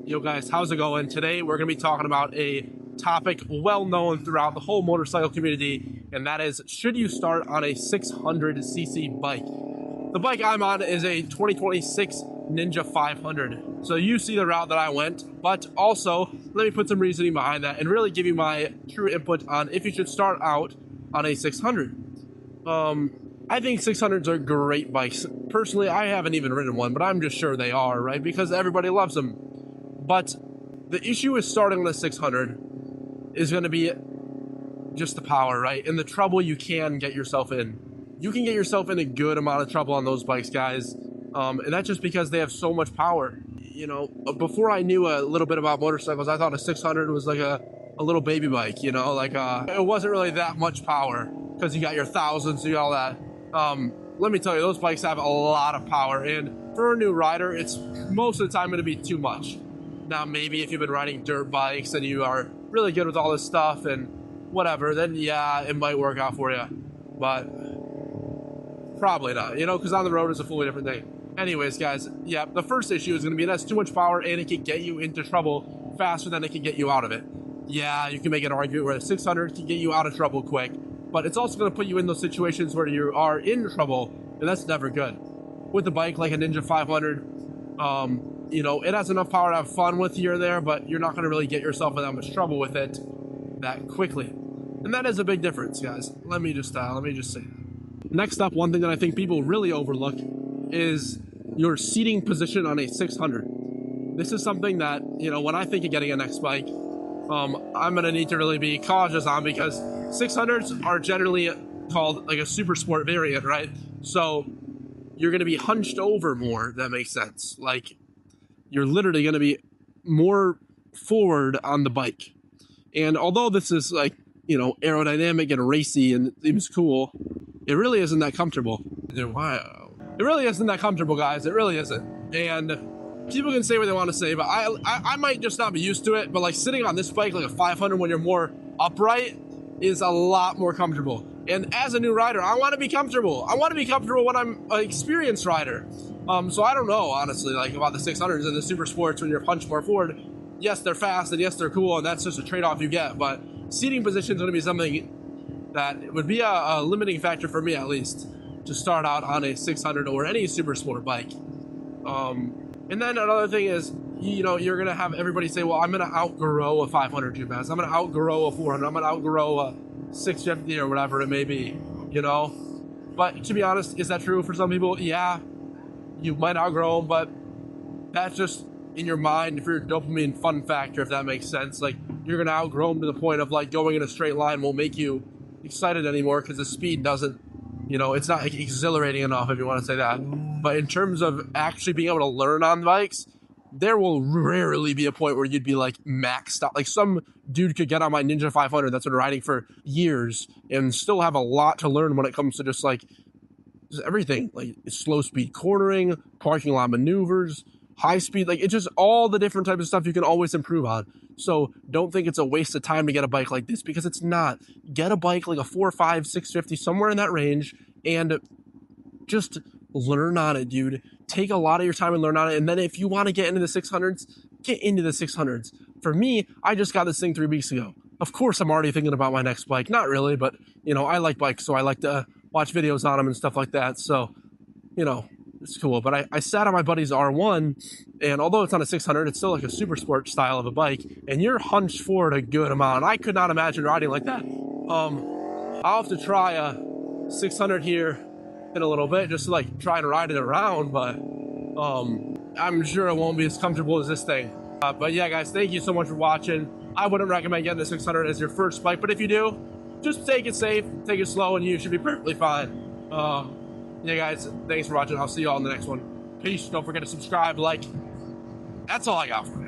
Yo guys, how's it going? Today we're going to be talking about a topic well known throughout the whole motorcycle community, and that is, should you start on a 600cc bike? The bike I'm on is a 2026 Ninja 500. So you see the route that I went, but also let me put some reasoning behind that and really give you my true input on if you should start out on a 600. I think 600s are great bikes. Personally, I haven't even ridden one, but I'm just sure they are, right? Because everybody loves them. But the issue with starting on a 600 is going to be just the power, right? And the trouble you can get yourself in. You can get yourself in a good amount of trouble on those bikes, guys. And that's just because they have so much power. You know, before I knew a little bit about motorcycles, I thought a 600 was like a little baby bike, you know? Like, it wasn't really that much power because you got your thousands, you got all that. Let me tell you, those bikes have a lot of power. And for a new rider, it's most of the time going to be too much. Now, maybe if you've been riding dirt bikes and you are really good with all this stuff and whatever, then yeah, it might work out for you. But probably not, you know, because on the road is a fully different thing. Anyways, guys, yeah, the first issue is going to be it has too much power and it can get you into trouble faster than it can get you out of it. Yeah, you can make an argument where the 600 can get you out of trouble quick, but it's also going to put you in those situations where you are in trouble, and that's never good. With a bike like a Ninja 500, you know, it has enough power to have fun with here or there, but you're not going to really get yourself in that much trouble with it that quickly. And that is a big difference, guys. Let me just say that. Next up, one thing that I think people really overlook is your seating position on a 600. This is something that, you know, when I think of getting a next bike, I'm going to need to really be cautious on, because 600s are generally called like a super sport variant, right? So you're going to be hunched over more, if that makes sense. Like, you're literally going to be more forward on the bike. And although this is like, you know, aerodynamic and racy and seems cool, it really isn't that comfortable. Wow. It really isn't that comfortable, guys. It really isn't. And people can say what they want to say, but I might just not be used to it. But like sitting on this bike, like a 500, when you're more upright, is a lot more comfortable. And as a new rider, I want to be comfortable. I want to be comfortable when I'm an experienced rider. So I don't know, honestly, like about the 600s and the super sports when you're punched more forward. Yes, they're fast, and yes, they're cool, and that's just a trade-off you get. But seating position is going to be something that would be a limiting factor for me, at least, to start out on a 600 or any super sport bike. And then another thing is, you know, you're going to have everybody say, well, I'm going to outgrow a 500 too fast. I'm going to outgrow a 400. I'm going to outgrow a 650 or whatever it may be, you know? But to be honest, is that true for some people? Yeah, you might outgrow them, but that's just in your mind, for your dopamine fun factor, if that makes sense. Like, you're going to outgrow them to the point of, like, going in a straight line won't make you excited anymore because the speed doesn't, you know, it's not exhilarating enough, if you want to say that. But in terms of actually being able to learn on bikes, there will rarely be a point where you'd be like maxed out. Like, some dude could get on my Ninja 500 that's been riding for years and still have a lot to learn when it comes to just everything, like slow speed cornering, parking lot maneuvers, high speed, like it's just all the different types of stuff you can always improve on. So don't think it's a waste of time to get a bike like this, because it's not. Get a bike like a 4.5, 650, somewhere in that range, and just learn on it, dude. Take a lot of your time and learn on it. And then if you want to get into the 600s, get into the 600s. For me, I just got this thing 3 weeks ago. Of course, I'm already thinking about my next bike. Not really, but, you know, I like bikes, so I like to watch videos on them and stuff like that. So, you know, it's cool. But I sat on my buddy's R1, and although it's on a 600, it's still like a super sport style of a bike, and you're hunched forward a good amount. I could not imagine riding like that. I'll have to try a 600 here in a little bit just to like try and ride it around, but I'm sure it won't be as comfortable as this thing. But yeah, guys, thank you so much for watching. I wouldn't recommend getting the 600 as your first bike, but if you do, just take it safe, take it slow, and you should be perfectly fine. Yeah, guys, thanks for watching. I'll see you all in the next one. Peace. Don't forget to subscribe, like. That's all I got for you.